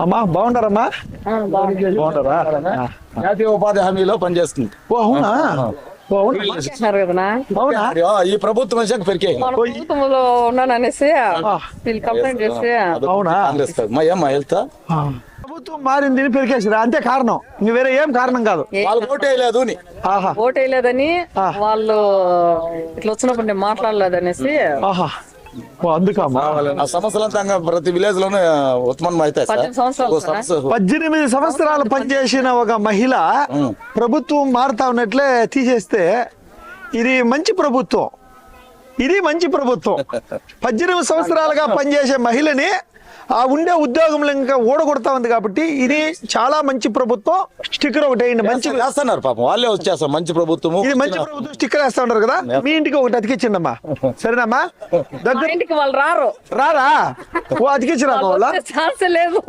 అమ్మా బాగుంటారమ్మా? బాగుంటారా? జాతీయ ఉపాధి హామీలో పనిచేస్తుంది. ఓ అవునా? ఓ అవునా? అవునా? ఈ ప్రభుత్వం వచ్చాక పెరికే ప్రభుత్వంలో ఉన్నాననేసి వీళ్ళు కంప్లైంట్ చేసి అవునా? కాంగ్రెస్ కాదు మా ఏమ్మా వెళ్తా ప్రభుత్వం మారింది పెరికేసారు అంతే కారణం, ఇంక వేరే ఏం కారణం కాదు. వాళ్ళు ఓటేయలేదు అని. ఆహా ఓటు వేయలేదని వాళ్ళు ఇట్లా వచ్చినప్పుడు నేను మాట్లాడలేదనేసి ఆహా ఓ అందుకమ్మా. ఆ సమస్యలంతా ప్రతి విలేజ్ లోనే ఉత్పన్నం అవుతాయి సార్. 18 సంవత్సరాలు ఓ సమస్య 18 సంవత్సరాలు పనిచేసిన ఒక మహిళ ప్రభుత్వం మారుతా ఉన్నట్లే తీసేస్తే ఇది మంచి ప్రభుత్వం, ఇది మంచి ప్రభుత్వం. 18 సంవత్సరాలుగా పనిచేసే మహిళని ఆ ఉండే ఉద్యోగంలో ఇంకా ఓడగొడతా ఉంది కాబట్టి ఇది చాలా మంచి ప్రభుత్వం. స్టిక్కర్ ఒకటి వేయండి. మంచి చేస్తున్నారు పాపం, వాళ్ళే వచ్చేస్తారు మంచి ప్రభుత్వము. ఇది మంచి ప్రభుత్వం స్టిక్కర్ వేస్తా ఉంటారు కదా, మీ ఇంటికి ఒకటి అతికించండి అమ్మా. సరేనమ్మా? మా ఇంటికి వాళ్ళు రారు, రారా? ఓ అతికించరా వాళ్ళ ఛాన్స్ లేదు.